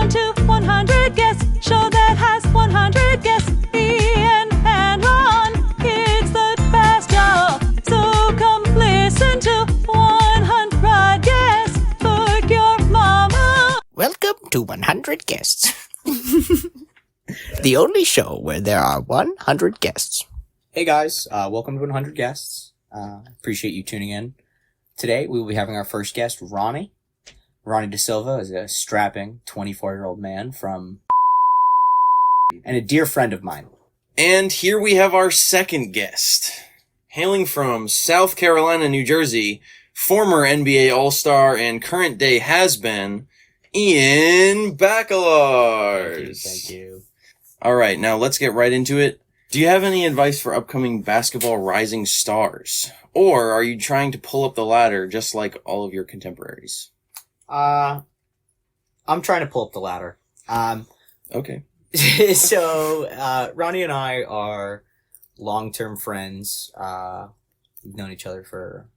on to 100 guests. Show that has 100 guests. Ian and Ron, it's the best show. So come listen to 100 guests. Book your mama. Welcome to 100 Guests. The only show where there are 100 guests. Hey guys, welcome to 100 Guests. Appreciate you tuning in. Today we will be having our first guest, Ronnie. Ronnie De Silva is a strapping 24-year-old man from and a dear friend of mine. And here we have our second guest. Hailing from South Carolina, New Jersey, former NBA All-Star and current day has-been, Ian Bacalars. Thank you. All right, now let's get right into it. Do you have any advice for upcoming basketball rising stars? Or are you trying to pull up the ladder just like all of your contemporaries? I'm trying to pull up the ladder. Okay. So, Ronnie and I are long-term friends. We've known each other for,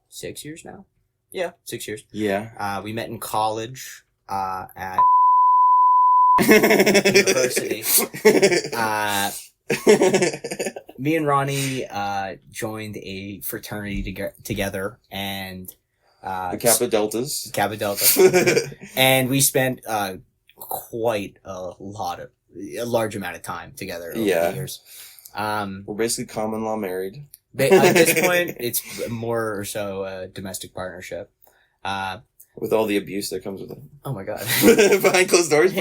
6 years now? Yeah, 6 years. Yeah. We met in college, at university. Me and Ronnie, joined a fraternity together and, The Kappa Deltas. Kappa Delta. And we spent, quite a large amount of time together over the years. We're basically common law married. At this point, it's more or so a domestic partnership. With all the abuse that comes with it. Oh my god. Behind closed doors.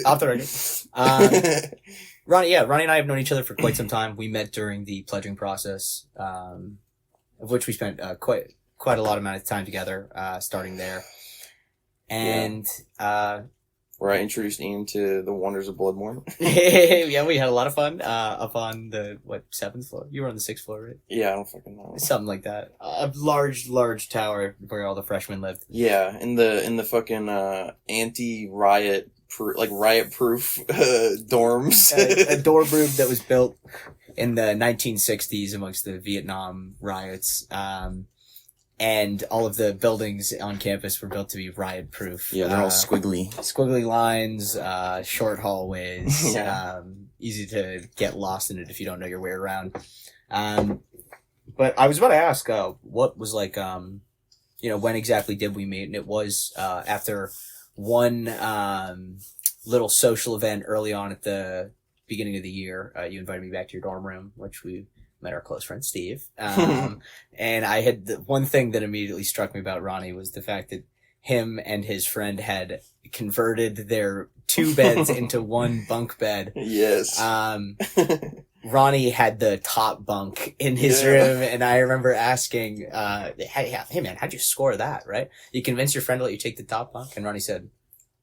Off the record. Ronnie and I have known each other for quite some time. We met during the pledging process, of which we spent quite a lot amount of time together, starting there. And where I introduced Ian to the wonders of Bloodborne. Yeah, we had a lot of fun up on the 7th floor. You were on the 6th floor, right? Yeah, I don't fucking know. Something like that. A large tower where all the freshmen lived. Yeah, in the fucking anti-riot riot-proof dorms. A dorm room that was built in the 1960s amongst the Vietnam riots. And all of the buildings on campus were built to be riot-proof. Yeah, they're all squiggly. Squiggly lines, short hallways, Yeah. Easy to get lost in it if you don't know your way around. But I was about to ask, what was when exactly did we meet? And it was, after one, little social event early on at the beginning of the year. You invited me back to your dorm room, which we met our close friend Steve. And I had the one thing that immediately struck me about Ronnie was the fact that him and his friend had converted their 2 beds into 1 bunk bed. Yes. Ronnie had the top bunk in his room, and I remember asking, hey man, how'd you score that, right? You convinced your friend to let you take the top bunk? And Ronnie said,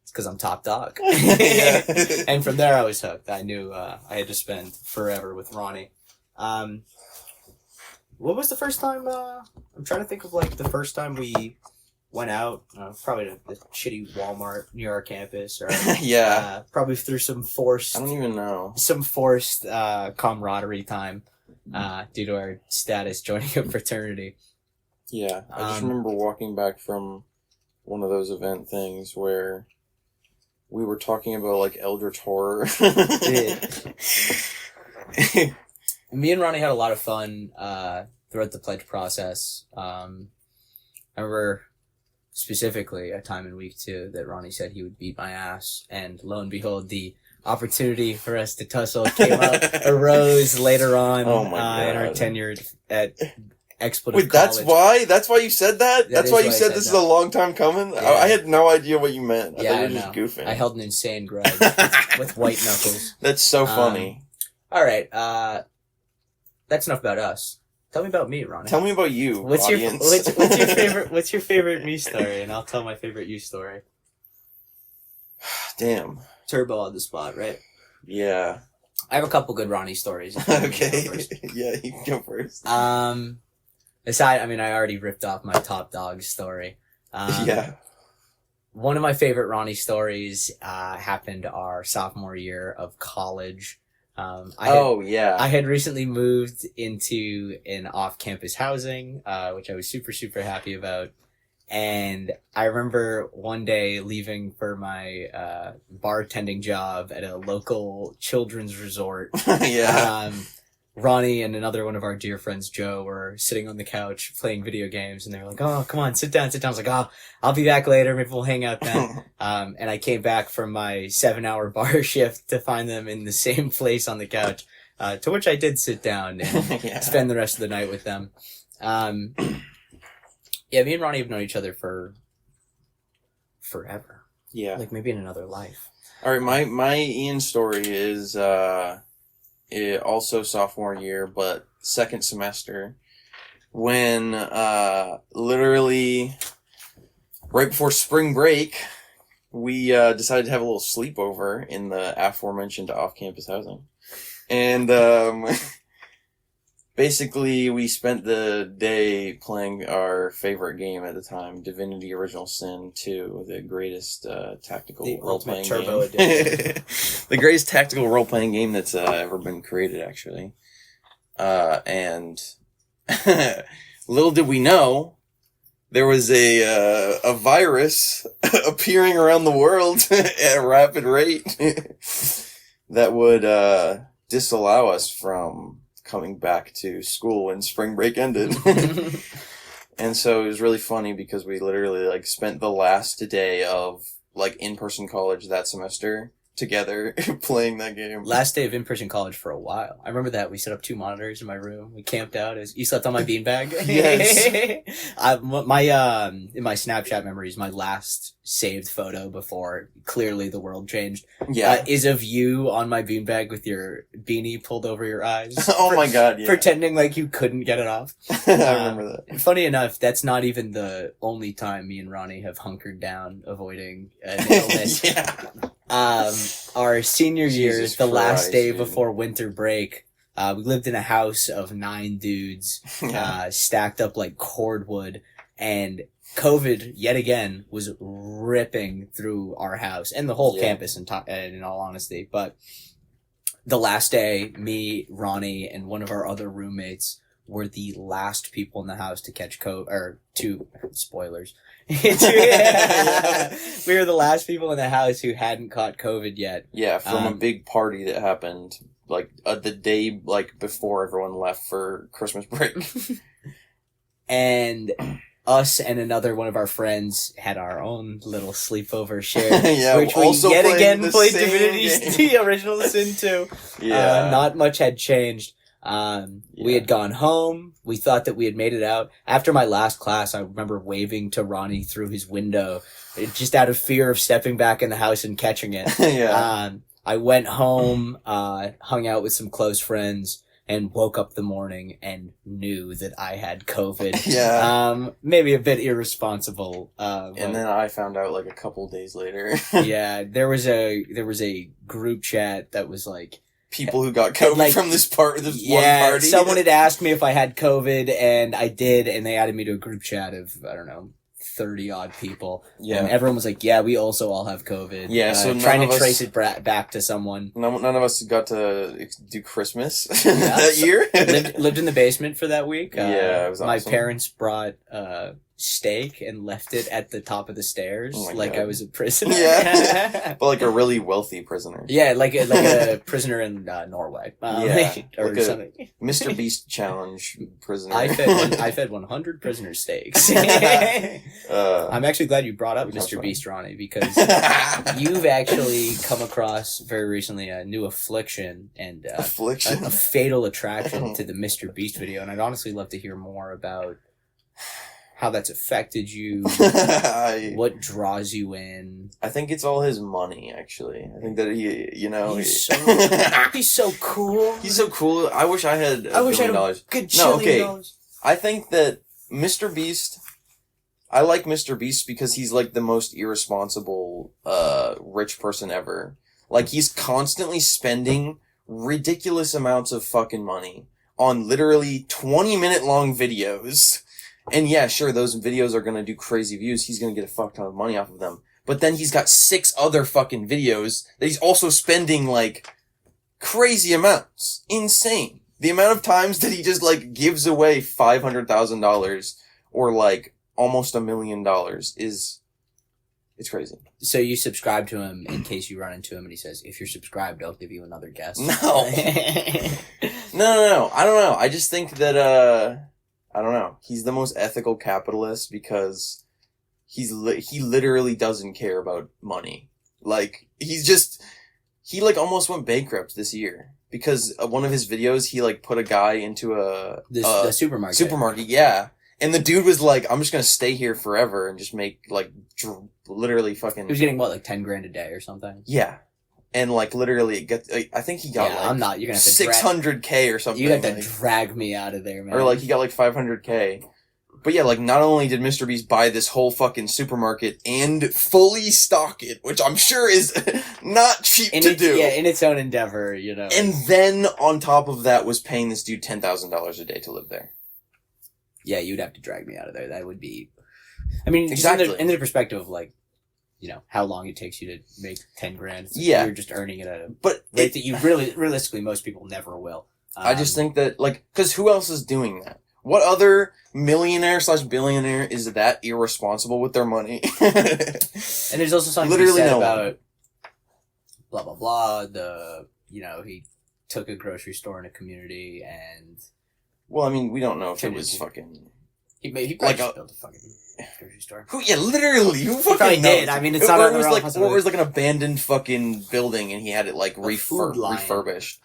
it's because I'm top dog. Yeah. And from there I was hooked. I knew I had to spend forever with Ronnie. What was the first time, I'm trying to think of the first time we went out, probably to the shitty Walmart near our campus, or, Yeah. Probably through some forced camaraderie time, due to our status joining a fraternity. Yeah. I just remember walking back from one of those event things where we were talking about Eldritch Horror. Me and Ronnie had a lot of fun throughout the pledge process. I remember specifically a time in week 2 that Ronnie said he would beat my ass, and lo and behold, the opportunity for us to tussle arose later on in our tenure at Expletive Wait, College. that's why you said that? That's why you said this is a long time coming? Yeah. I had no idea what you meant. I thought you were just goofing. I held an insane grudge with white knuckles. That's so funny. All right, that's enough about us. Tell me about me, Ronnie. Tell me about you, what's audience. What's your favorite me story? And I'll tell my favorite you story. Damn. Turbo on the spot, right? Yeah. I have a couple good Ronnie stories. Okay. Yeah, you can go first. Aside, I already ripped off my top dog story. Yeah. One of my favorite Ronnie stories happened our sophomore year of college. I had recently moved into an off-campus housing, which I was super, super happy about. And I remember one day leaving for my bartending job at a local children's resort. Yeah. Ronnie and another one of our dear friends, Joe, were sitting on the couch playing video games, and they were like, "Oh, come on, sit down, sit down." I was like, "Oh, I'll be back later. Maybe we'll hang out then." And I came back from my 7-hour bar shift to find them in the same place on the couch, to which I did sit down and Yeah. spend the rest of the night with them. Yeah, me and Ronnie have known each other for forever. Yeah. Like maybe in another life. All right, my Ian story is also sophomore year, but second semester, when literally right before spring break, we decided to have a little sleepover in the aforementioned off-campus housing, and basically we spent the day playing our favorite game at the time, Divinity: Original Sin 2, the greatest tactical The role-playing ultimate turbo game. edition. The greatest tactical role-playing game that's ever been created, actually. And little did we know, there was a virus appearing around the world at a rapid rate that would disallow us from coming back to school when spring break ended. And so it was really funny because we literally like spent the last day of like in-person college that semester together playing that game. Last day of in-person college for a while. I remember that. We set up 2 monitors in my room. We camped out. You slept on my beanbag. Yes. In my Snapchat memories, my last saved photo before clearly the world changed Yeah. is of you on my beanbag with your beanie pulled over your eyes. Oh my god, yeah. Pretending like you couldn't get it off. I remember that. Funny enough, that's not even the only time me and Ronnie have hunkered down avoiding an illness. Yeah. Our senior year, Jesus the last Christ, day dude. before winter break, we lived in a house of 9 dudes, Yeah. stacked up like cordwood, and COVID, yet again, was ripping through our house and the whole Yeah. campus in all honesty. But the last day, me, Ronnie, and one of our other roommates were the last people in the house to catch COVID, or spoilers. We were the last people in the house who hadn't caught COVID yet. Yeah, from a Um, big party that happened like the day like before everyone left for Christmas break. And us and another one of our friends had our own little sleepover share, Yeah, which we also yet playing again the played same Divinity: game. Original Sin 2. Yeah. Not much had changed. We had gone home. We thought that we had made it out. After my last class, I remember waving to Ronnie through his window, just out of fear of stepping back in the house and catching it. Yeah. I went home, hung out with some close friends, and woke up the morning and knew that I had COVID. Yeah. Maybe a bit irresponsible. And then I found out like a couple days later. yeah, there was a group chat that was like, People who got COVID Like, from this one yeah, party. someone had asked me if I had COVID, and I did, and they added me to a group chat of, I don't know, 30 odd people. Yeah. And everyone was like, yeah, we also all have COVID. Yeah, so none trying of to us- trace it back to someone. None of us got to do Christmas Yeah, that so- year. lived in the basement for that week. Yeah, it was my awesome. parents brought steak and left it at the top of the stairs, Oh my like God. I was a prisoner. Yeah. But like a really wealthy prisoner. Yeah, like a prisoner in Norway, Yeah, or like a- something. Mr. Beast challenge prisoner. I fed 100 prisoner steaks. I'm actually glad you brought up Sounds Mr. fun. Beast, Ronnie, because you've actually come across very recently a new affliction and Affliction. a fatal attraction to the Mr. Beast video, and I'd honestly love to hear more about how that's affected you, I what draws you in. think it's all his money, actually. I think that He's so cool. he's so cool. I wish I had I wish I had $1 billion. a good No, $1 okay. billion. I think that Mr. Beast, I like Mr. Beast because he's like the most irresponsible, rich person ever. Like he's constantly spending ridiculous amounts of fucking money on literally 20-minute long videos. And yeah, sure, those videos are gonna do crazy views. He's gonna get a fuck ton of money off of them. But then he's got 6 other fucking videos that he's also spending like crazy amounts. Insane. The amount of times that he just like gives away $500,000 or like almost $1 million is, it's crazy. So you subscribe to him in case you run into him and he says, if you're subscribed, I'll give you another guest. No. No. I don't know. I just think that, I don't know. He's the most ethical capitalist because he literally doesn't care about money. Like, he like almost went bankrupt this year because one of his videos, he like put a guy into the supermarket. Supermarket, yeah. And the dude was like, I'm just gonna stay here forever and just make like literally fucking. He was getting what, like 10 grand a day or something? Yeah. And like literally I think he got I'm not, you're gonna have to 600K or something. You have to drag me out of there, man. Or like he got like 500K. But yeah, like not only did Mr. Beast buy this whole fucking supermarket and fully stock it, which I'm sure is not cheap to do. Yeah, in its own endeavor, you know. And then on top of that was paying this dude $10,000 a day to live there. Yeah, you'd have to drag me out of there. That would be, I mean, exactly. Just in the perspective of like, you know, how long it takes you to make 10 grand. Yeah. You're just earning it at a but rate that you realistically, most people never will. I just think that, like, cause who else is doing that? What other millionaire/billionaire is that irresponsible with their money? And there's also something literally said no about blah, blah, blah. You know, he took a grocery store in a community and. Well, I mean, we don't know if it was fucking. He probably like just built a fucking grocery store. Who? Yeah, literally. Who fucking probably knows? did. I mean, it's not. Or it was like an abandoned fucking building, and he had it like food line. refurbished.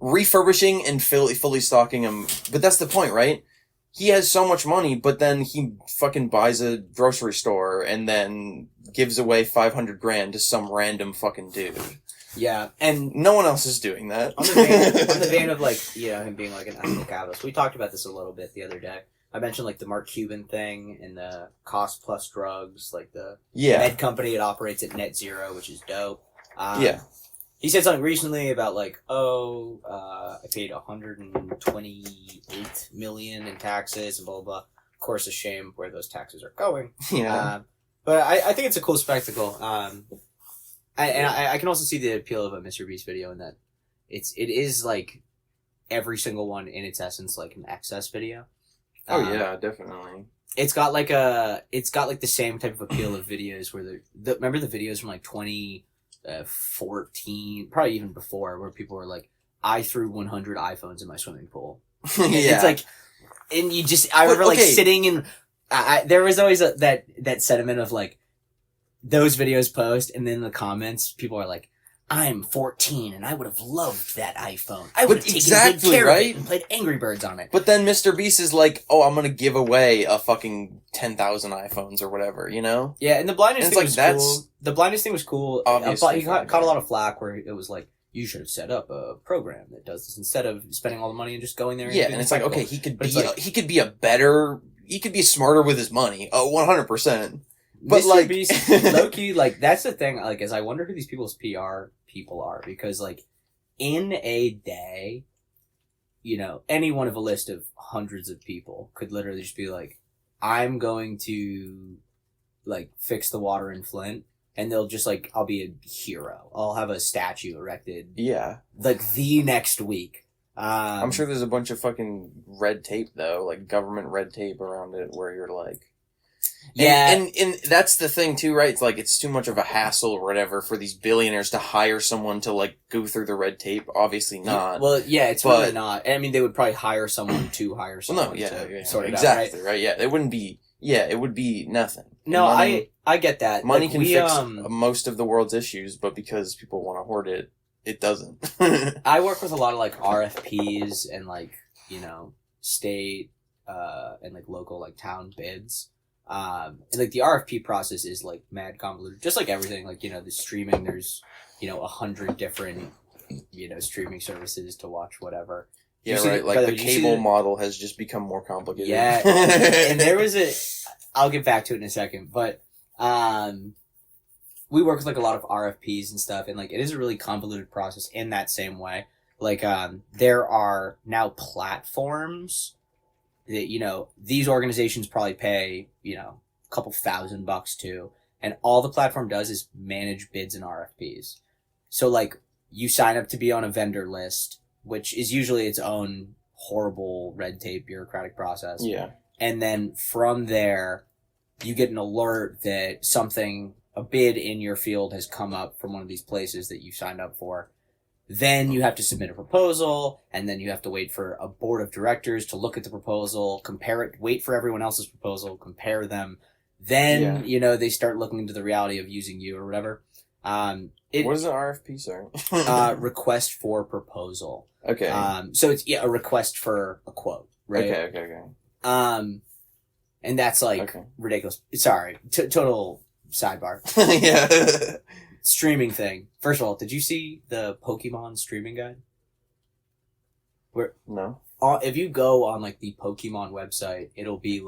Refurbishing and fully stocking them. But that's the point, right? He has so much money, but then he fucking buys a grocery store and then gives away 500 grand to some random fucking dude. Yeah, and no one else is doing that. On the vein of like, you know, him being like an ethical capitalist, we talked about this a little bit the other day. I mentioned like the Mark Cuban thing and the cost plus drugs, like the med company. It operates at net zero, which is dope. He said something recently about like, I paid $128 million in taxes and blah, blah, blah. Of course, a shame where those taxes are going. Yeah. But I think it's a cool spectacle. I can also see the appeal of a Mr. Beast video in that it is like every single one in its essence like an excess video. Oh yeah, definitely. It's got like the same type of appeal of videos where remember the videos from like 2014, probably even before, where people were like, I threw 100 iPhones in my swimming pool. Yeah. It's like, and I remember like sitting in, there was always that sentiment of like, those videos post, and then in the comments, people are like, I'm 14, and I would have loved that iPhone. I would have taken good care of it and played Angry Birds on it. But then Mr. Beast is like, oh, I'm gonna give away a fucking 10,000 iPhones or whatever, you know? Yeah, and the blindness thing was cool. The blindness thing was cool. Obviously. He caught a lot of flack where it was like, you should have set up a program that does this instead of spending all the money and just going there. Yeah, and it's like, okay, he could be smarter with his money. 100%. But Mr. like, Beast, low-key, like, that's the thing, like, as I wonder who these people's PR people are, because, like, in a day, you know, any one of a list of hundreds of people could literally just be like, I'm going to, like, fix the water in Flint, and they'll just, like, I'll be a hero. I'll have a statue erected. Yeah. Like, the next week. I'm sure there's a bunch of fucking red tape, though, like, government red tape around it, where you're like... Yeah. And that's the thing too, right? It's like, it's too much of a hassle or whatever for these billionaires to hire someone to like go through the red tape. Obviously not. Well, yeah, it's really not. I mean, they would probably hire someone to hire someone to sort it exactly, out, right? Yeah. It would be nothing. No, money, I get that. Money can fix most of the world's issues, but because people want to hoard it, it doesn't. I work with a lot of like RFPs and like, you know, state, and like local like town bids. And like the RFP process is like mad convoluted, just like everything. Like, you know, the streaming, there's, you know, 100 different, you know, streaming services to watch whatever. Yeah, right. Like the cable model has just become more complicated. Yeah. And there was I'll get back to it in a second, but, we work with like a lot of RFPs and stuff, and like it is a really convoluted process in that same way. Like, there are now platforms that, you know, these organizations probably pay, you know, a couple $1,000 to, and all the platform does is manage bids and RFPs. So like, you sign up to be on a vendor list, which is usually its own horrible red tape bureaucratic process. Yeah. and then from there, you get an alert that a bid in your field has come up from one of these places that you signed up for. Then you have to submit a proposal, and then you have to wait for a board of directors to look at the proposal, compare it, wait for everyone else's proposal, compare them. Then, they start looking into the reality of using you or whatever. What is an RFP, sorry? Request for proposal. Okay. So it's a request for a quote, right? Okay. And that's ridiculous. Sorry, total sidebar. Yeah. Streaming thing. First of all, did you see the Pokemon streaming guide? No. If you go on the Pokemon website, it'll be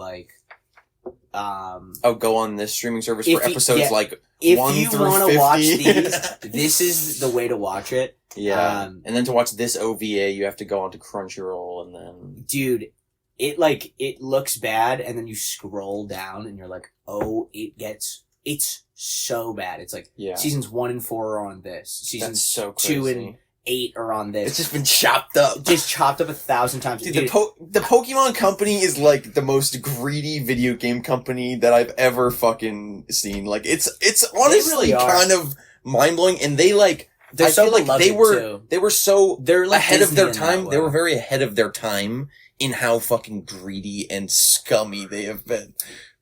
go on this streaming service for episodes if 1 you through want 50. to watch these, this is the way to watch it. Yeah. And then to watch this OVA, you have to go onto Crunchyroll and then... Dude, it looks bad, and then you scroll down and you're like, oh, it's so bad. It's seasons 1 and 4 are on this. Seasons so 2 and 8 are on this. It's just been chopped up. Just chopped up 1,000 times. Dude, the Pokemon company is the most greedy video game company that I've ever fucking seen. It's honestly really kind of mind blowing, and they're I so feel like they were so they're ahead Disney of their in that time. way. They were very ahead of their time in how fucking greedy and scummy they have been.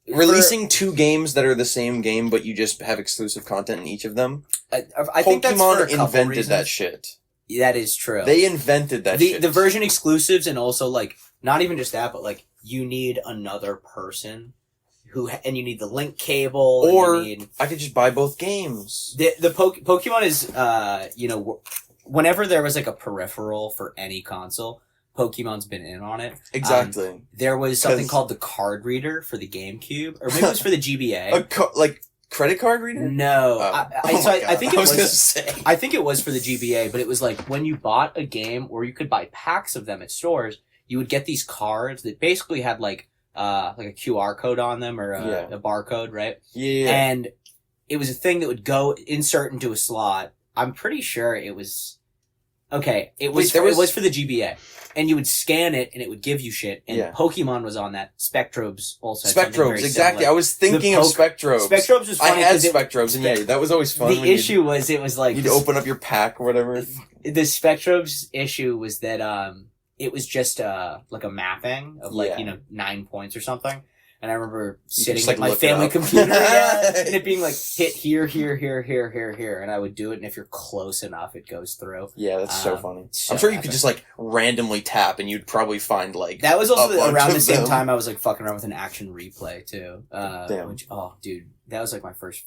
Releasing 2 games that are the same game, but you just have exclusive content in each of them. I think that's for a couple invented reasons. that shit. That is true. They invented that shit. The version exclusives, and also not even just that, but you need another person and you need the link cable, or and I could just buy both games. the Pokemon is whenever there was a peripheral for any console, Pokemon's been in on it. Exactly. There was something called the card reader for the GameCube, or maybe it was for the GBA. Credit card reader? No, I think it was. gonna say. I think it was for the GBA, but it was when you bought a game, or you could buy packs of them at stores. You would get these cards that basically had a QR code on them, or a barcode, right? Yeah. And it was a thing that would go insert into a slot. I'm pretty sure it was. Okay, it was for the GBA, and you would scan it, and it would give you shit. And Pokemon was on that. Spectrobes also. Had Spectrobes, exactly. Similar. I was thinking of Spectrobes. Spectrobes was funny. I had Spectrobes, and that was always fun. The issue was it was you'd open up your pack or whatever. The Spectrobes issue was that it was just a mapping of 9 points or something. And I remember sitting at my family computer and it being hit here, here, here, here, here, here. And I would do it, and if you're close enough, it goes through. Yeah, that's so funny. I'm sure you could just randomly tap, and you'd probably find that was also around the same them. time I was fucking around with an action replay too. Damn. Which, oh dude, that was my first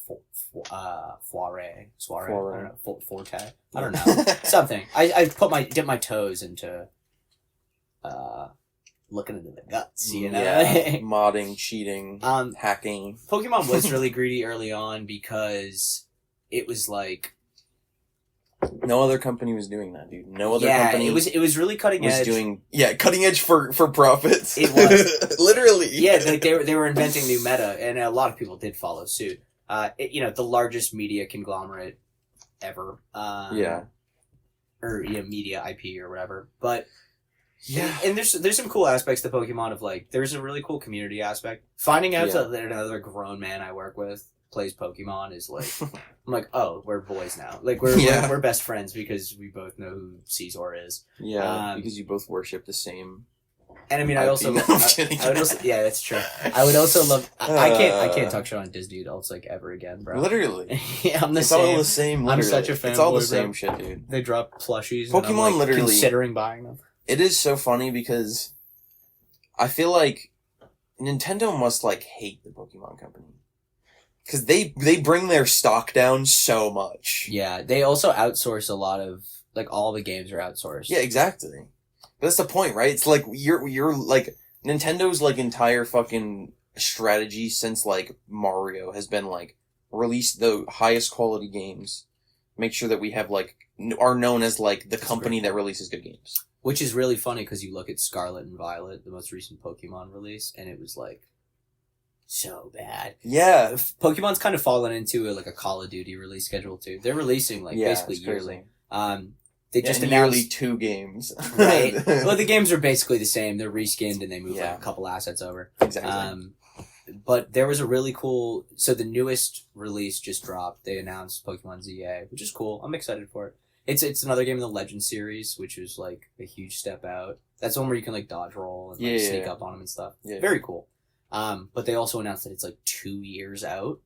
soiree. I don't know, forte. I don't know. Something. I dipped my toes into looking into the guts, Yeah, modding, cheating, hacking. Pokemon was really greedy early on because it was no other company was doing that, dude. No other company. It was really cutting edge. Doing cutting edge for profits. It was literally. Yeah, they were inventing new meta, and a lot of people did follow suit. The largest media conglomerate ever. Or media IP or whatever, but. Yeah, and there's some cool aspects to Pokemon of there's a really cool community aspect. Finding out that another grown man I work with plays Pokemon is I'm oh, we're boys now. We're best friends because we both know who Caesar is. Yeah, because you both worship the same. And I mean, I also, yeah, that's true. I would also love. I can't talk shit on Disney adults ever again, bro. Literally, yeah, it's all the same. Literally. I'm such a fan. It's all the same shit, dude. They drop plushies. Pokemon, and I'm, literally considering buying them. It is so funny because I feel like Nintendo must hate the Pokemon company because they bring their stock down so much. Yeah, they also outsource a lot of all the games are outsourced. Yeah, exactly. But that's the point, right? It's you're Nintendo's entire fucking strategy since Mario has been release the highest quality games, make sure that we have are known as the company that releases good games. Which is really funny because you look at Scarlet and Violet, the most recent Pokemon release, and it was so bad. Yeah. Pokemon's kind of fallen into a Call of Duty release schedule too. They're releasing basically yearly. They just nearly announced 2 games. right. Well, the games are basically the same. They're reskinned and they move Yeah. like a couple assets over. Exactly. But there was a really cool. So the newest release just dropped. They announced Pokemon ZA, which is cool. I'm excited for it. It's another game in the Legend series, which is like a huge step out. That's one where you can like dodge roll and like, sneak up on them and stuff. Yeah. Very cool. But they also announced that it's like 2 years out,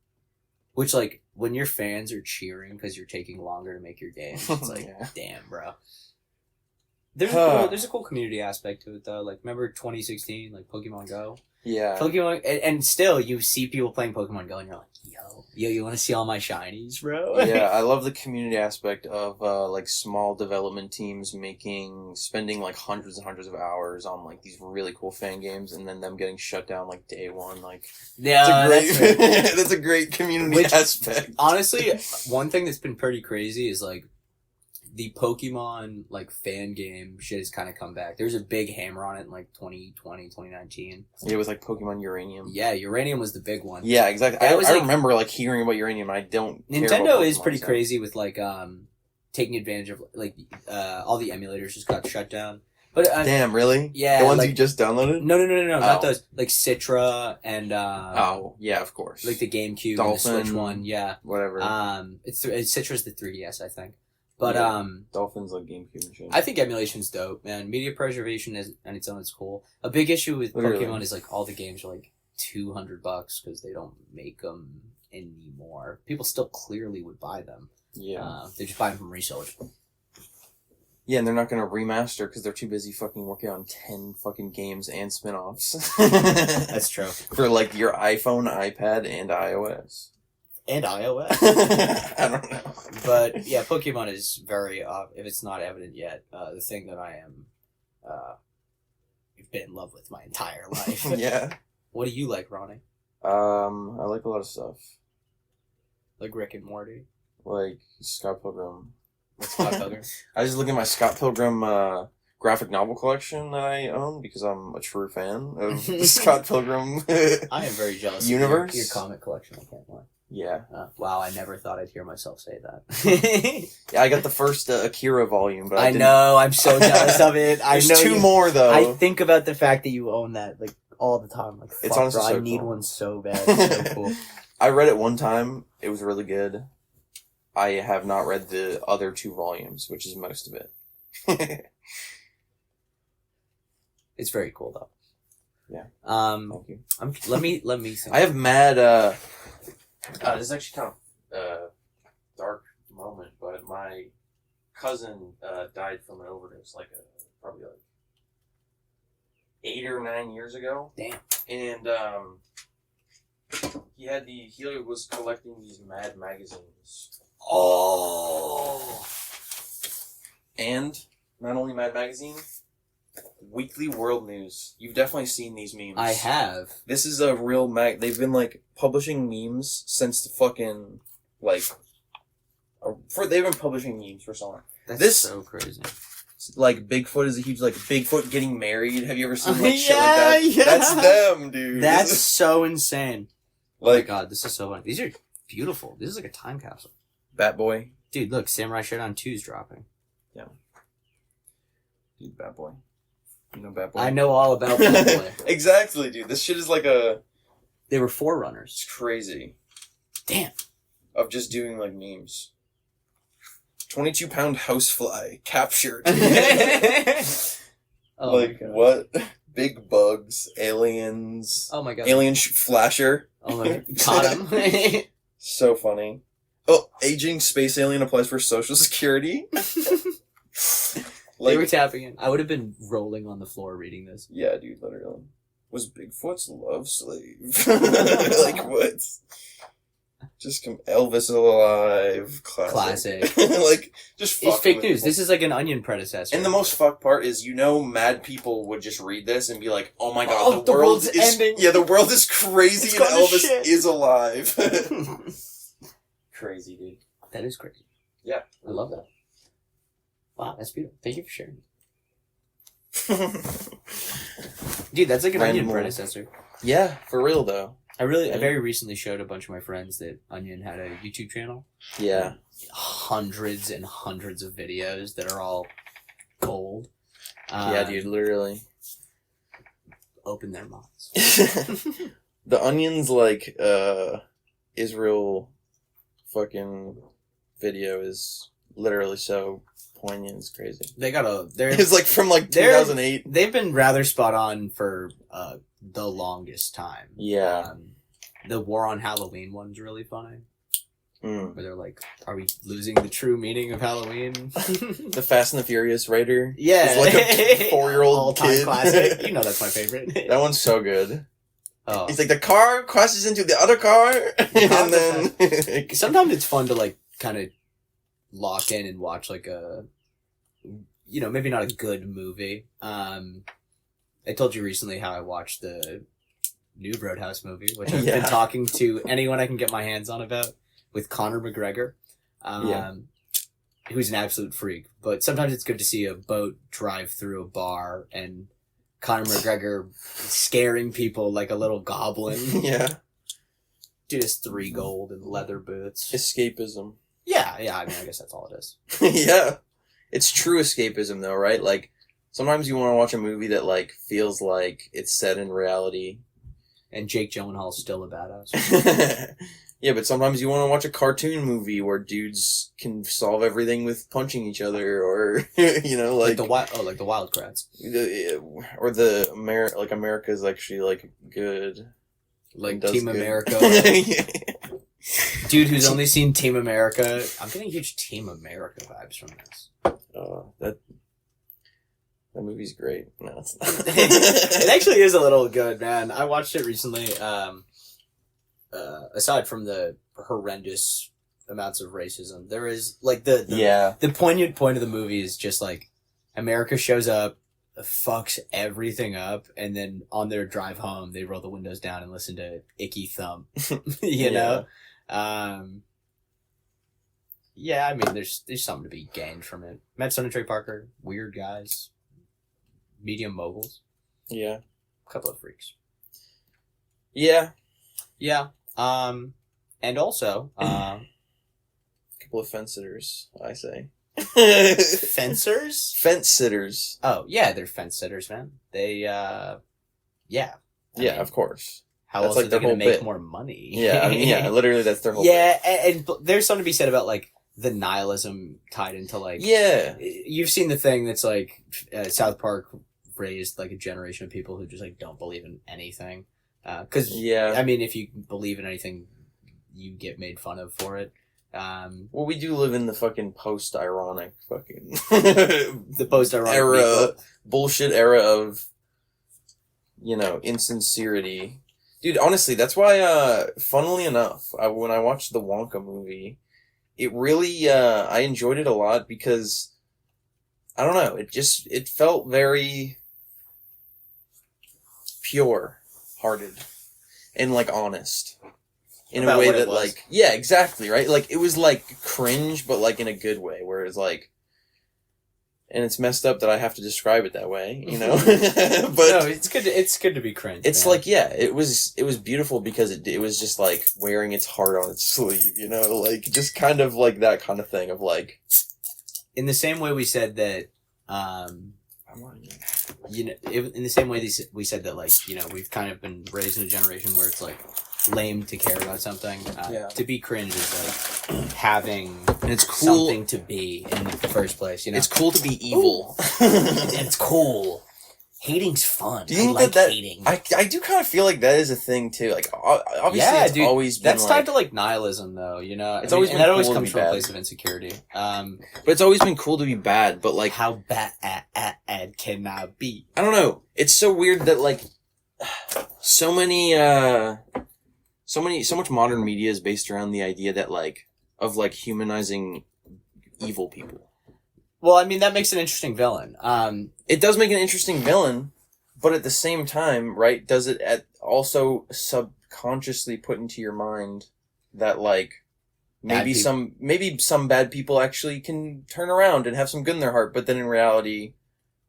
which like when your fans are cheering because you're taking longer to make your game, it's like, damn, bro. There's a cool community aspect to it though. Like remember 2016, like Pokemon Go. Yeah. Pokemon, and still you see people playing Pokemon Go, and you're like, yo, you want to see all my shinies, bro? Yeah, I love the community aspect of like small development teams spending like hundreds and hundreds of hours on like these really cool fan games, and then them getting shut down like day one. Like, Yeah, that's a great community aspect. Honestly, one thing that's been pretty crazy is like the Pokemon like fan game shit has kind of come back. There was a big hammer on it in like 2020, 2019. Yeah, it was like Pokemon Uranium. Yeah, Uranium was the big one. Yeah, exactly. I remember like hearing about Uranium. I don't. Nintendo is pretty crazy with like taking advantage of like all the emulators just got shut down. But damn, really? Yeah, the ones like, you just downloaded? No, not those. Like Citra and oh yeah, of course. like the GameCube, Dolphin, and the Switch one. Yeah, whatever. It's Citra's the 3DS, I think. But Dolphin's like GameCube and shit. I think emulation's dope, man. Media preservation is on its own is cool. A big issue with Pokemon is like all the games are like $200 because they don't make them anymore. People still clearly would buy them. Yeah, they just buy them from resellers. Yeah, and they're not gonna remaster because they're too busy fucking working on 10 fucking games and spin-offs. That's true. For like your iPhone, iPad, and iOS. And iOS. I don't know. But yeah, Pokemon is very, if it's not evident yet, the thing that I am been in love with my entire life. Yeah. What do you like, Ronnie? I like a lot of stuff. Like Rick and Morty? Like Scott Pilgrim. What's Scott Pilgrim? I was just looking at my Scott Pilgrim graphic novel collection that I own because I'm a true fan of the Scott Pilgrim I am very jealous universe. Of your comic collection, I can't lie. Yeah. Wow, I never thought I'd hear myself say that. Yeah, I got the first Akira volume, but I know, I'm so jealous of it. There's 2 more, though. I think about the fact that you own that, like, all the time. Like, it's fuck, honestly bro, so I need cool. one so bad. It's so cool. I read it one time. It was really good. I have not read the other 2 volumes, which is most of it. It's very cool, though. Yeah. Thank you. Let me think. I have mad, this is actually kind of dark moment, but my cousin died from an overdose, probably 8 or 9 years ago. Damn. And he was collecting these Mad magazines. Oh. And not only Mad Magazine, Weekly World News. You've definitely seen these memes. I have. This is a real they've been publishing memes since the fucking they've been publishing memes for so long. That's so crazy. Bigfoot is a huge Bigfoot getting married. Have you ever seen shit like Yeah, that? yeah. That's them, dude. That's so insane. Oh my god, this is so funny. These are beautiful. This is like a time capsule. Bat Boy. Dude, look, Samurai Shodown 2's dropping. Yeah. Dude, Bat Boy. You know Bat Boy? I know all about Bat Boy. Exactly, dude. This shit is They were forerunners. It's crazy. Damn. Of just doing memes. 22-pound housefly captured. Oh my god. What? Big bugs, aliens. Oh my god. Alien flasher. Oh my god. Caught him. So funny. Oh, aging space alien applies for social security. They were tapping in. I would have been rolling on the floor reading this. Yeah, dude, literally. Was Bigfoot's love slave? What? Just Elvis alive. Classic. Just fuck It's fake with news. people. This is like an Onion predecessor. And the most fucked part is, mad people would just read this and be like, "Oh my god, Oh, the world world's is ending. Yeah, the world is crazy It's and gone to Elvis shit." is alive." Crazy, dude. That is crazy. Yeah, I love that. Wow, that's beautiful. Thank you for sharing. Dude, that's like an Onion predecessor. Yeah, for real though. I very recently showed a bunch of my friends that Onion had a YouTube channel. Yeah. Hundreds and hundreds of videos that are all gold. Yeah, dude, literally. Open their mouths. The Onion's, like, Israel fucking video is literally so poignant. It's crazy. It's like from, like, 2008. They've been rather spot on for, the longest time. Yeah. The War on Halloween one's really funny. Mm. Where they're like, are we losing the true meaning of Halloween? The Fast and the Furious writer. Yeah. It's like a 4-year-old all-time kid. classic. You know that's my favorite. That one's so good. Oh. He's like, the car crashes into the other car, and then... Sometimes it's fun to, like, kind of lock in and watch, like, a... You know, maybe not a good movie. I told you recently how I watched the new Roadhouse movie, which I've been talking to anyone I can get my hands on about, with Conor McGregor, who's an absolute freak. But sometimes it's good to see a boat drive through a bar and Conor McGregor scaring people like a little goblin. Yeah. Dude has 3 gold and leather boots. Escapism. Yeah, I mean, I guess that's all it is. Yeah. It's true escapism, though, right? Like, sometimes you want to watch a movie that, like, feels like it's set in reality. And Jake Gyllenhaal's still a badass. Yeah, but sometimes you want to watch a cartoon movie where dudes can solve everything with punching each other, or you know, like the Wild Kratts, or America's actually like good, like Team good. America. Dude who's only seen Team America. I'm getting huge Team America vibes from this. That movie's great. No, it's not. It actually is a little good, man. I watched it recently. Aside from the horrendous amounts of racism, there is like the poignant point of the movie is just like America shows up, fucks everything up, and then on their drive home they roll the windows down and listen to Icky Thump. You know? Yeah, I mean there's something to be gained from it. Matt Stone and Trey Parker, weird guys. Medium moguls. Yeah. A couple of freaks. Yeah. Yeah. And also, couple of fence sitters, I say. Fencers? Fence sitters. Oh, yeah, they're fence sitters, man. They, yeah. I mean, of course. How That's else like are they their going to whole make bit. more money? Yeah, I mean, yeah, literally that's their whole Yeah, and there's something to be said about, like, the nihilism tied into, like... Yeah. You've seen the thing that's, like, South Park raised, like, a generation of people who just, like, don't believe in anything. Because, I mean, if you believe in anything, you get made fun of for it. Well, we do live in the fucking post-ironic fucking... the post-ironic era, bullshit era of, you know, insincerity. Dude, honestly, that's why, funnily enough, when I watched the Wonka movie, it really, I enjoyed it a lot because, I don't know, it felt very pure-hearted and, like, honest. In About a way what it that, was. like, yeah, exactly, right? Like, it was, like, cringe, but, like, in a good way, where it's, like, and it's messed up that I have to describe it that way, you know? But no, it's good to be cringe. it's man. like, yeah, it was beautiful because it was just, like, wearing its heart on its sleeve, you know? Like, just kind of, like, that kind of thing of, like... In the same way we said that, you know, in the same way we said that, like, you know, we've kind of been raised in a generation where it's, like, lame to care about something. To be cringe is like having and it's cool something to be in the first place, you know? It's cool to be evil. And it's cool. Hating's fun. Do you think I like that hating. I do kind of feel like that is a thing too. Like obviously it's always been that's tied to like nihilism though, you know? It's always been that always cool to comes be from a bad. place of insecurity. But it's always been cool to be bad, but like how bad can I be? I don't know. It's so weird that like so much modern media is based around the idea that like of like humanizing evil people. Well, I mean that makes an interesting villain. It does make an interesting villain, but at the same time, right, does it also subconsciously put into your mind that like maybe some bad people actually can turn around and have some good in their heart, but then in reality,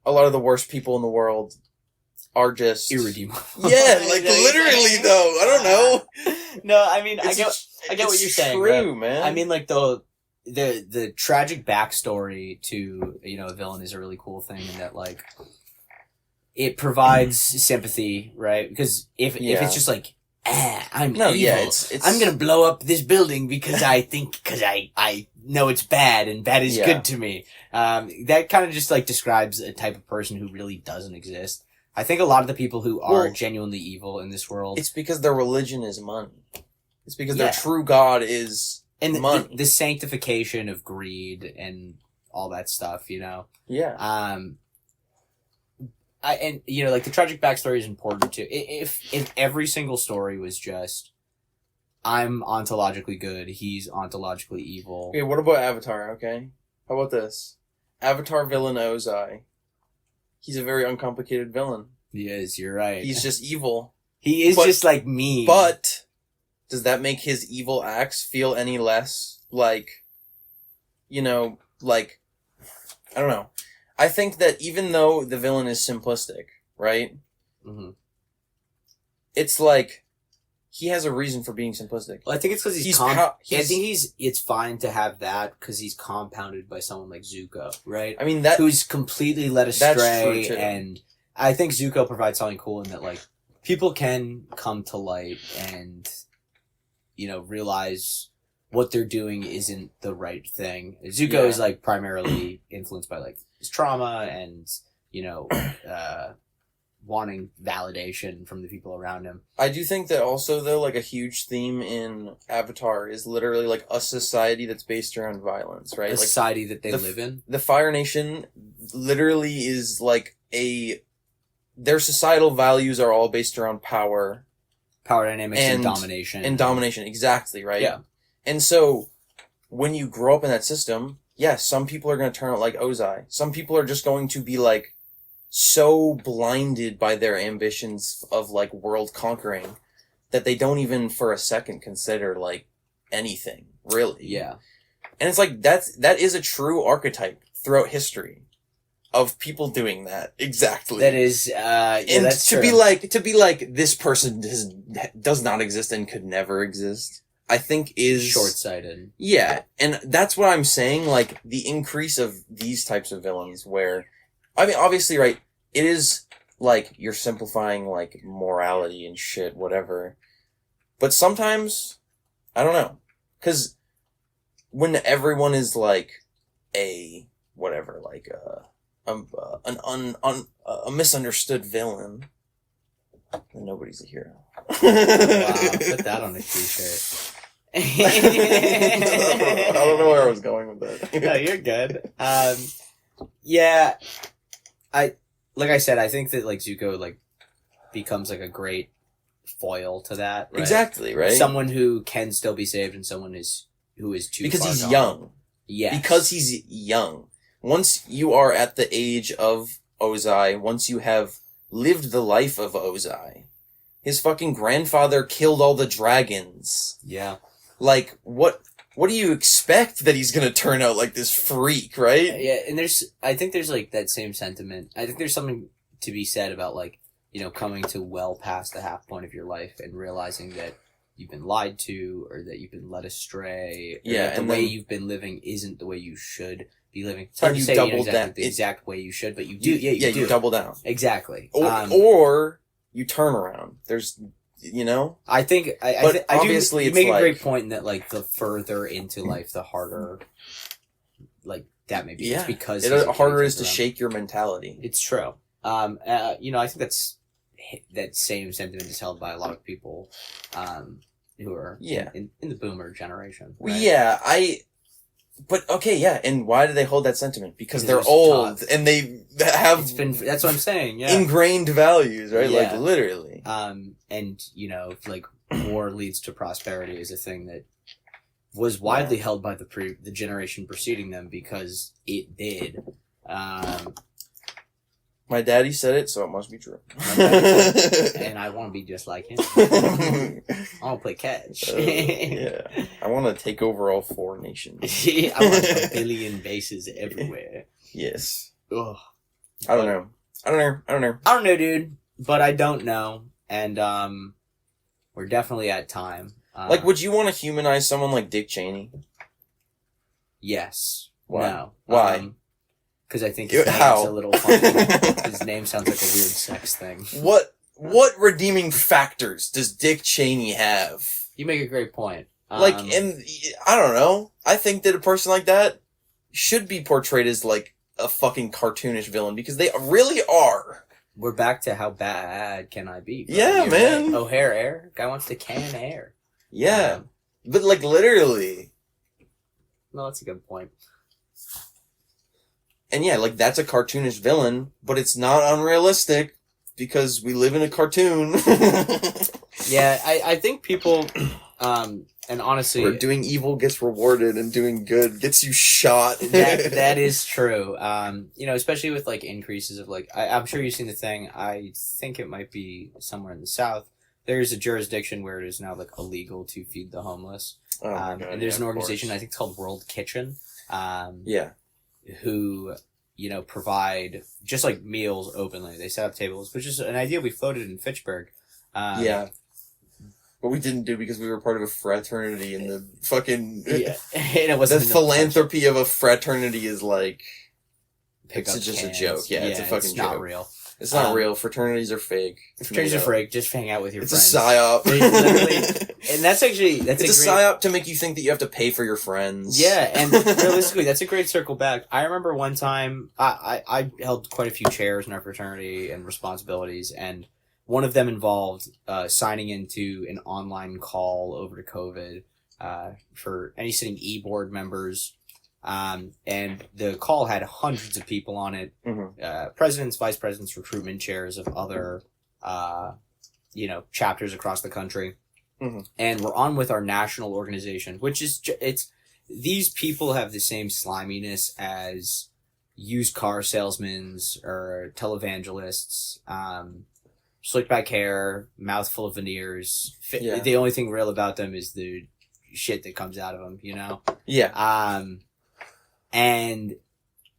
a lot of the worst people in the world are just irredeemable. Yeah, like literally though. I don't know. No, I mean, I get what it's you're saying. True, but, man. I mean, like the tragic backstory to a villain is a really cool thing in that like it provides sympathy, right? Because if it's just like I'm evil. It's I'm gonna blow up this building because I know it's bad and bad is good to me. That kind of just like describes a type of person who really doesn't exist. I think a lot of the people who are genuinely evil in this world, it's because their religion is money. It's because their true god is money. The sanctification of greed and all that stuff, Yeah. Like the tragic backstory is important too. If every single story was just, I'm ontologically good, he's ontologically evil. Okay, what about Avatar, okay? How about this? Avatar villain Ozai. He's a very uncomplicated villain. He is, you're right. He's just evil. He is just like me. But does that make his evil acts feel any less like, like, I don't know. I think that even though the villain is simplistic, right? Mm-hmm. It's like he has a reason for being simplistic. Well, I think it's because I think it's fine to have that because he's compounded by someone like Zuko, right? I mean who's completely led astray, that's true too. And I think Zuko provides something cool in that like people can come to light and realize what they're doing isn't the right thing. Zuko is like primarily influenced by like his trauma and wanting validation from the people around him. I do think that also though, like a huge theme in Avatar is literally like a society that's based around violence, right? A like society that they live in. The Fire Nation literally is like their societal values are all based around power Dynamics and domination. And domination, exactly, right? Yeah. And so when you grow up in that system, yes, some people are going to turn out like Ozai. Some people are just going to be like so blinded by their ambitions of like world conquering that they don't even for a second consider like anything, really. Yeah. And it's like that is a true archetype throughout history of people doing that. Exactly. That is and that's to true. be like this person does not exist and could never exist, I think is short-sighted. Yeah, and that's what I'm saying, like the increase of these types of villains where I mean obviously right, it is like you're simplifying like morality and shit, whatever. But sometimes I don't know. 'Cause when everyone is like a whatever, like a misunderstood villain, then nobody's a hero. Wow, put that on a t-shirt. I don't know where I was going with that. No, you're good. Yeah, like I said, I think that like Zuko like becomes like a great foil to that. Right? Exactly, right? Someone who can still be saved and someone who is too because far he's gone. young. Yeah, because he's young. Once you are at the age of Ozai, once you have lived the life of Ozai, his fucking grandfather killed all the dragons. Yeah. Like, what do you expect that he's gonna turn out like this freak, right? Yeah, and I think there's like that same sentiment. I think there's something to be said about like, coming to well past the half point of your life and realizing that you've been lied to or that you've been led astray. Or that the way you've been living isn't the way you should be living. It's hard to say the exact way you should, but you do. You double down. Exactly. Or you turn around. There's, I think obviously you make a great point in that like the further into life, the harder, like that may be. Yeah. It's because it harder is to shake your mentality. It's true. I think that same sentiment is held by a lot of people, who are in the boomer generation. Right? Yeah, But okay, yeah, and why do they hold that sentiment? Because they're old and they have. That's what I'm saying. Yeah, ingrained values, right? Yeah. Like literally. And like war leads to prosperity is a thing that was widely held by the generation preceding them because it did. My daddy said it, so it must be true. And I want to be just like him. I want to play catch. Yeah, I want to take over all 4 nations. I want a billion bases everywhere. Yes. Ugh. I don't know, dude. I don't know, but I don't know, and we're definitely at time. Like, would you want to humanize someone like Dick Cheney? Yes. Why? No. Why? Because I think his How? name's a little funny. His name sounds like a weird sex thing. What redeeming factors does Dick Cheney have? You make a great point. Like, and I don't know. I think that a person like that should be portrayed as like a fucking cartoonish villain because they really are. We're back to how bad can I be? Bro? Yeah, man. Right. O'Hare air. Guy wants to can air. Yeah, but like literally. No, that's a good point. And yeah, like that's a cartoonish villain, but it's not unrealistic because we live in a cartoon. Yeah, I think people, and honestly, where doing evil gets rewarded and doing good gets you shot. that is true. You know, especially with like increases of like, I'm sure you've seen the thing. I think it might be somewhere in the South. There's a jurisdiction where it is now like illegal to feed the homeless. Oh my God, and there's an of organization, course. I think it's called World Kitchen. Yeah. Who, you know, provide just like meals openly. They set up tables, which is an idea we floated in Fitchburg. Yeah. But we didn't do because we were part of a fraternity and the fucking... Yeah. And it the wasn't philanthropy of a fraternity is like... Pick It's up just cans. a joke. Yeah, it's a fucking it's not joke. real. It's not real. Fraternities are fake. Fraternities are fake. Just hang out with your it's friends. It's a psyop. They literally, and that's actually it's a great, psyop to make you think that you have to pay for your friends. Yeah, and realistically, that's a great circle back. I remember one time I held quite a few chairs in our fraternity and responsibilities, and one of them involved signing into an online call over to COVID for any sitting e-board members. And the call had hundreds of people on it, presidents, vice presidents, recruitment chairs of other, you know, chapters across the country. And we're on with our national organization, which is, these people have the same sliminess as used car salesmen or televangelists, slicked back hair, mouth full of veneers. Yeah. The only thing real about them is the shit that comes out of them, you know? Yeah. And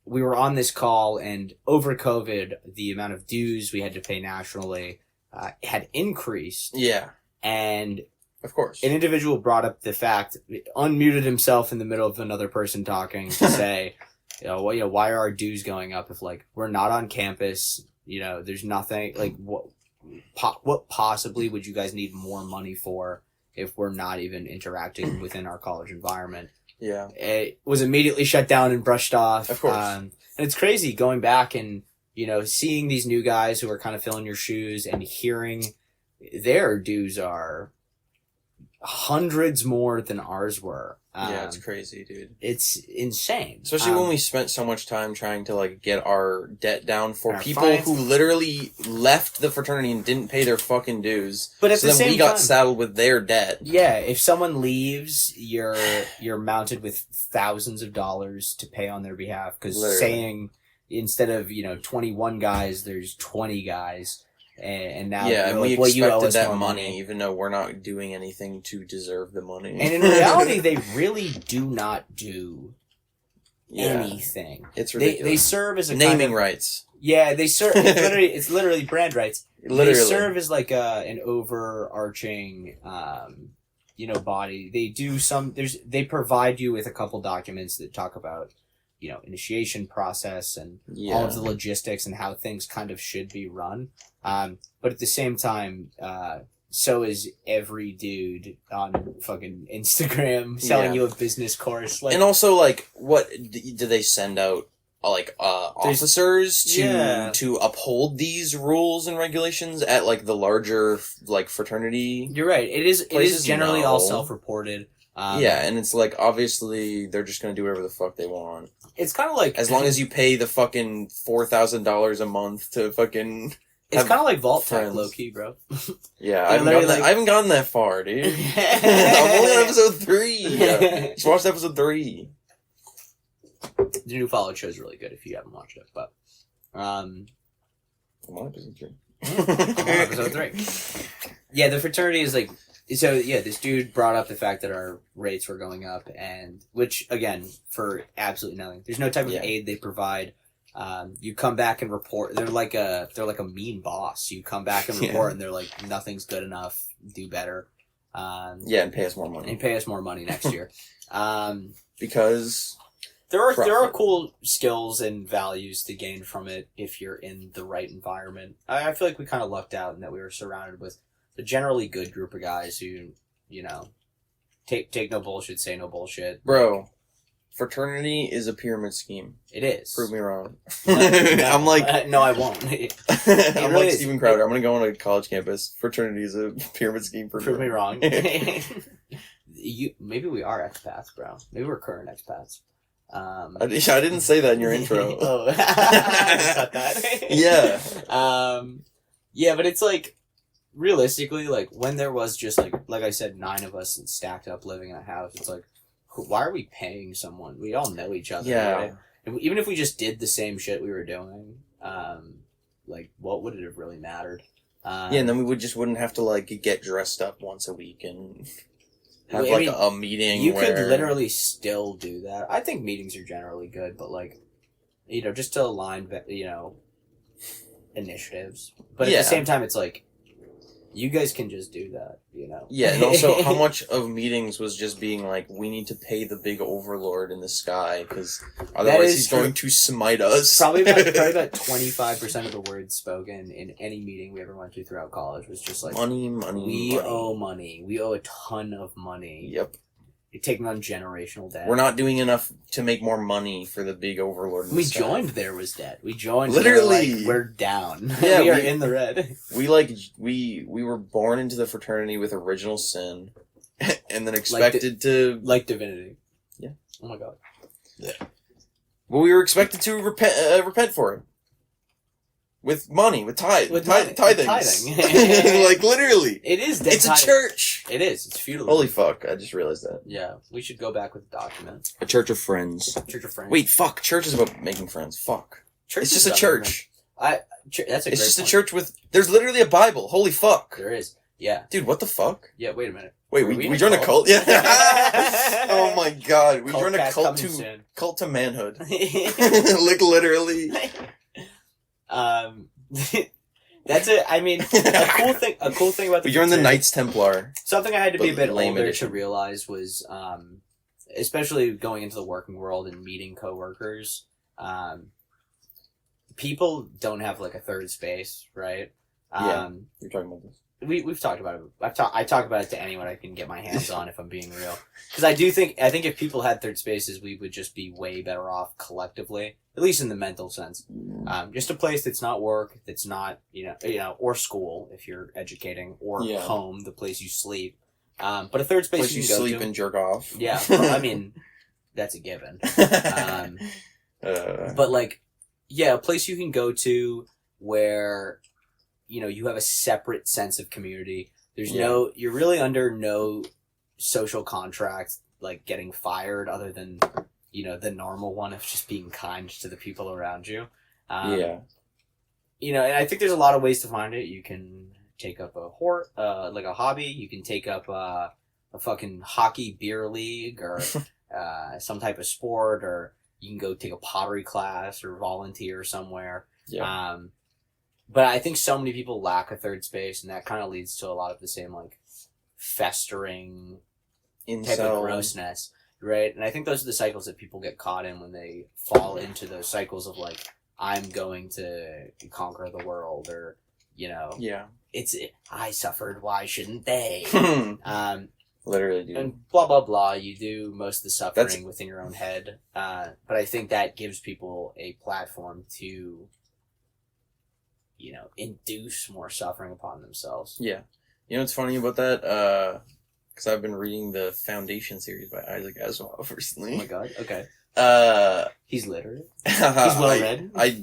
we were on this call, and over COVID, the amount of dues we had to pay nationally had increased. Yeah. And of course, an individual brought up the fact, unmuted himself in the middle of another person talking to say, why are our dues going up if like we're not on campus? You know, there's nothing like what possibly would you guys need more money for if we're not even interacting within our college environment? Yeah. It was immediately shut down and brushed off. Of course. And it's crazy going back and, you know, seeing these new guys who are kind of filling your shoes and hearing their dues are hundreds more than ours were. Yeah, it's crazy, dude. It's insane. Especially when we spent so much time trying to like get our debt down for people fines. who literally left the fraternity and didn't pay their fucking dues. But at so the then same we got time, saddled with their debt. Yeah, if someone leaves, you're mounted with thousands of dollars to pay on their behalf because saying instead of 21 guys, there's 20 guys. And now, and we well, you owe expected us that more money, even though we're not doing anything to deserve the money. And in reality, they really do not do anything. It's ridiculous. They serve as a naming rights. Yeah, they serve. It's literally brand rights. Literally, they serve as like an overarching, body. They do they provide you with a couple documents that talk about, initiation process and all of the logistics and how things kind of should be run. But at the same time, so is every dude on fucking Instagram selling you a business course. Like, and also, like, what do they send out? Officers to uphold these rules and regulations at like the larger like fraternity. You're right. It is generally all self-reported. And it's like obviously they're just gonna do whatever the fuck they want. It's kind of like as long as you pay the fucking $4,000 a month to fucking. It's kind of like Vault Tech, low key, bro. Yeah, I haven't gotten that far, dude. I'm only on episode 3. Just watched episode 3. The new Fallout show is really good if you haven't watched it, but I'm on episode 3. I'm on episode 3. Yeah, the fraternity is like this dude brought up the fact that our rates were going up, and which again for absolutely nothing. There's no type of aid they provide. You come back and report. They're like a mean boss. You come back and report, and they're like, nothing's good enough. Do better. And pay us more money. And pay us more money next year. Because there are cool skills and values to gain from it if you're in the right environment. I feel like we kind of lucked out in that we were surrounded with a generally good group of guys who, take no bullshit, say no bullshit. Bro, fraternity is a pyramid scheme. It is. Prove me wrong. No, I'm like... no, I won't. I'm really like is. Steven Crowder. I'm going to go on a college campus. Fraternity is a pyramid scheme. Prove me wrong. Maybe we are expats, bro. Maybe we're current expats. I didn't say that in your intro. Oh. Cut that. Yeah. Yeah, but it's like, realistically, like, when there was just, like I said, 9 of us stacked up living in a house, it's like, why are we paying someone? We all know each other, Yeah. right? And even if we just did the same shit we were doing, what would it have really mattered? And then we wouldn't have to, like, get dressed up once a week and have, a meeting You where... could literally still do that. I think meetings are generally good, but, just to align, initiatives. But at the same time, it's like, you guys can just do that, Yeah, and also how much of meetings was just being like, we need to pay the big overlord in the sky, because otherwise he's going to smite us. Probably about 25% of the words spoken in any meeting we ever went to throughout college was just like, money. We owe money. We owe a ton of money. Yep. You're taking on generational debt. We're not doing enough to make more money for the big overlord in the We sky. joined There Was Debt. We joined... Literally. We're down. Yeah, we are in the red. We were born into the fraternity with original sin, and then expected to... Like divinity. Yeah. Oh my god. Well, we were expected to repent for it. With money, with tithings. Tithing. Like, literally. It is dead It's tithing. a church. It is. It's feudalism. Holy fuck, I just realized that. Yeah. We should go back with the document. A church of friends. Church of Friends. Wait, fuck. Church is about making friends. Fuck. Church It's is just a about church. That's a great It's just a point. church with... There's literally a Bible. Holy fuck. There is. Yeah. Dude, what the fuck? Yeah, wait a minute. Wait, Are we in we a joined a cult? cult? Yeah. Oh my god. We joined a Cultcast cult coming soon. cult to manhood. Like, literally. That's it. I mean, a cool thing about the We joined the fraternity- Knights Templar. Something I had to be a But bit lame older edition. to realize was, especially going into the working world and meeting coworkers, people don't have like a third space, right? You're talking about this. We've talked about it. I talk about it to anyone I can get my hands on if I'm being real. Because I think if people had third spaces, we would just be way better off collectively, at least in the mental sense. Just a place that's not work, that's not or school if you're educating, or home, the place you sleep. But a third space Place you can go sleep to. and jerk off. Yeah, well, I mean, that's a given. But a place you can go to where you have a separate sense of community. There's you're really under no social contract, like getting fired, other than, the normal one of just being kind to the people around you. And I think there's a lot of ways to find it. You can take up a hobby. You can take up a fucking hockey beer league, or some type of sport, or you can go take a pottery class or volunteer somewhere. Yeah. But I think so many people lack a third space, and that kind of leads to a lot of the same, festering type of grossness, right? And I think those are the cycles that people get caught in when they fall into those cycles of, I'm going to conquer the world, or, I suffered, why shouldn't they? Literally, dude. And blah, blah, blah. You do most of the suffering within your own head. But I think that gives people a platform to... induce more suffering upon themselves. Yeah. You know what's funny about that? Because I've been reading the Foundation series by Isaac Asimov recently. Oh my god, okay. He's literate. He's well read. I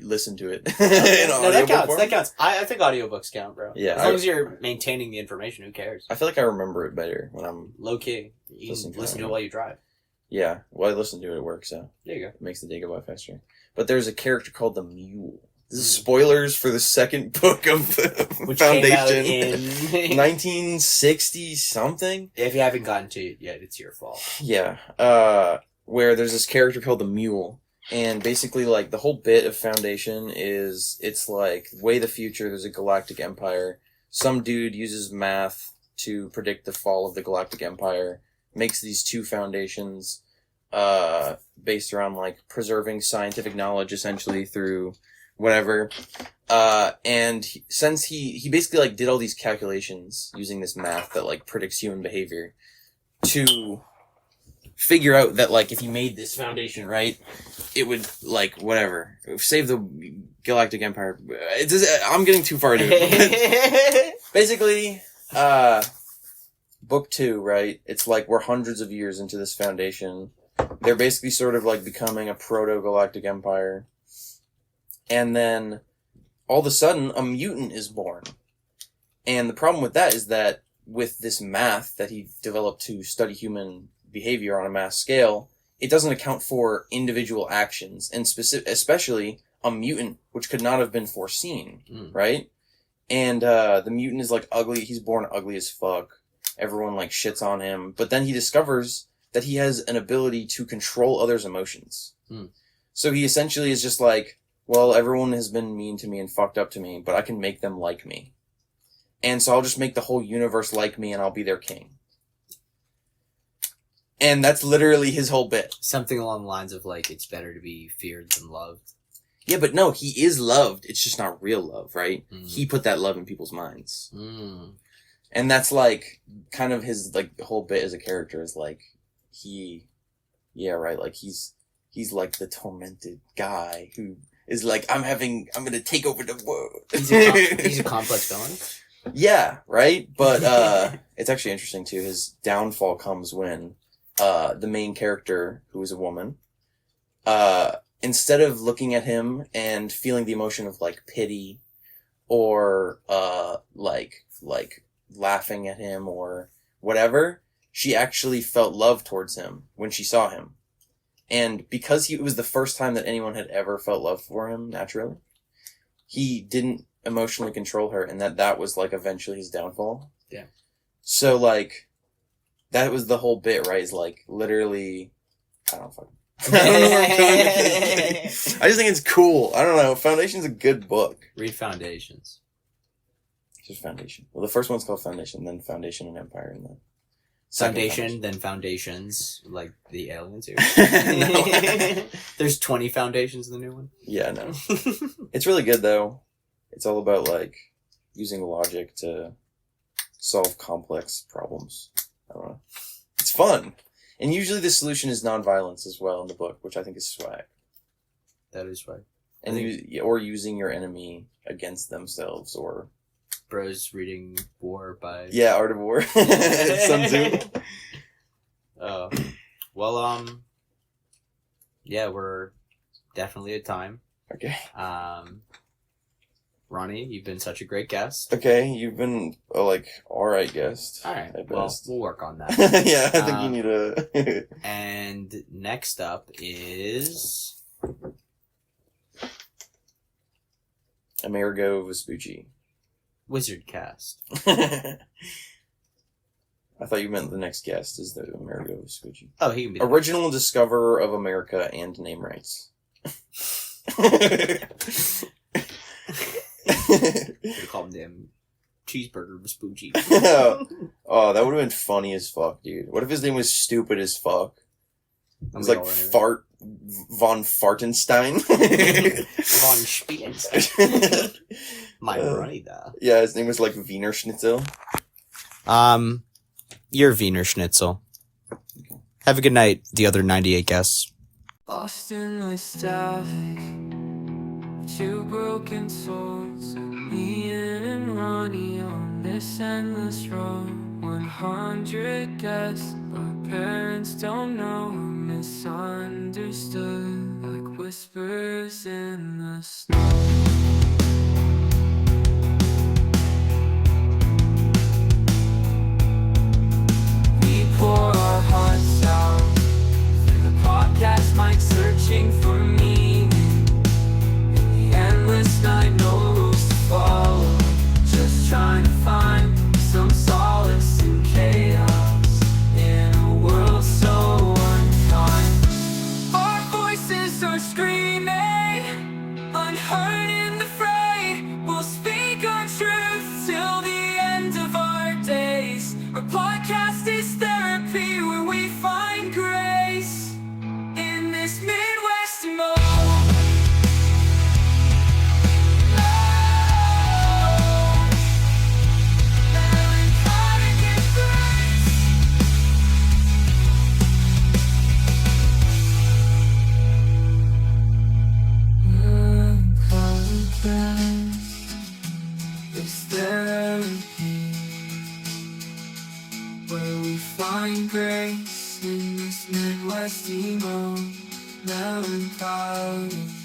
listened to it. No, that counts. That counts. I think audiobooks count, bro. Yeah, as long as you're maintaining the information, who cares? I feel like I remember it better when I'm... Low key. You can listen to it while you drive. Yeah, well, I listen to it at work, so... There you go. It makes the day go by faster. But there's a character called the Mule. This is spoilers for the second book of Which Foundation. came out in 1960 something. If you haven't gotten to it yet, it's your fault. Yeah. Where there's this character called the Mule, And basically, like, the whole bit of Foundation is, it's like, way the future, there's a galactic empire. Some dude uses math to predict the fall of the galactic empire, makes these two foundations, based around, like, preserving scientific knowledge, essentially, through whatever. And since he basically, like, did all these calculations using this math that, like, predicts human behavior to figure out that, like, if he made this foundation right, it would, like, whatever, save the galactic empire. I'm getting too far into it. Basically, book 2, right? It's like we're hundreds of years into this foundation. They're basically sort of like becoming a proto-galactic empire. And then, all of a sudden, a mutant is born. And the problem with that is that with this math that he developed to study human behavior on a mass scale, it doesn't account for individual actions, and especially a mutant, which could not have been foreseen, right? And the mutant is like ugly. He's born ugly as fuck. Everyone like shits on him. But then he discovers that he has an ability to control others' emotions. So he essentially is just like, well, everyone has been mean to me and fucked up to me, but I can make them like me. And so I'll just make the whole universe like me and I'll be their king. And that's literally his whole bit. Something along the lines of, like, it's better to be feared than loved. Yeah, but no, he is loved. It's just not real love, right? He put that love in people's minds. And that's, like, kind of his, like, the whole bit as a character is, like, like, he's like the tormented guy who is like, I'm gonna take over the world. He's a complex villain? Yeah, right? But, it's actually interesting, too. His downfall comes when the main character, who is a woman, instead of looking at him and feeling the emotion of, like, pity or, like laughing at him or whatever, she actually felt love towards him when she saw him. And because it was the first time that anyone had ever felt love for him, naturally, he didn't emotionally control her, and that was, like, eventually his downfall. Yeah. So, like, that was the whole bit, right? Is like literally, I don't know where I'm going with this. I just think it's cool. I don't know. Foundation's a good book. Read Foundations. Just Foundation. Well, the first one's called Foundation, then Foundation and Empire, and then Foundation, then Foundations, like the aliens here. No. There's 20 Foundations in the new one. Yeah, no. It's really good though. It's all about like using logic to solve complex problems. I don't know. It's fun. And usually the solution is nonviolence as well in the book, which I think is swag. That is swag. And or using your enemy against themselves, or Bros reading War by Art of War. Sun Tzu. Yeah, we're definitely at time. Okay. Ronnie, you've been such a great guest. Okay, you've been alright guest. Alright, at well, best. we'll work on that. Yeah, I think you need a... And next up is... Amerigo Vespucci. Wizard Cast. I thought you meant the next guest is the Amerigo Vespucci. Oh, he can be... Original discoverer of America and name rights. Could have called him damn Cheeseburger Vespucci. Oh, that would have been funny as fuck, dude. What if his name was stupid as fuck? It was like Fart von Fartenstein. Von Spielenstein. My Ronnie, though. Yeah, his name was like Wiener Schnitzel. You're Wiener Schnitzel. Okay. Have a good night, the other 98 guests. Lost in my stuff, two broken souls, Ian and Ronnie on this endless road. 100 guests, but parents don't know, misunderstood, like whispers in the snow. We pour our hearts out through the podcast mic, searching for meaning in the endless night, no rules to follow, just trying to find some solace in chaos, in a world so unkind. Our voices are screaming. find grace in this Midwest emo, melancholy.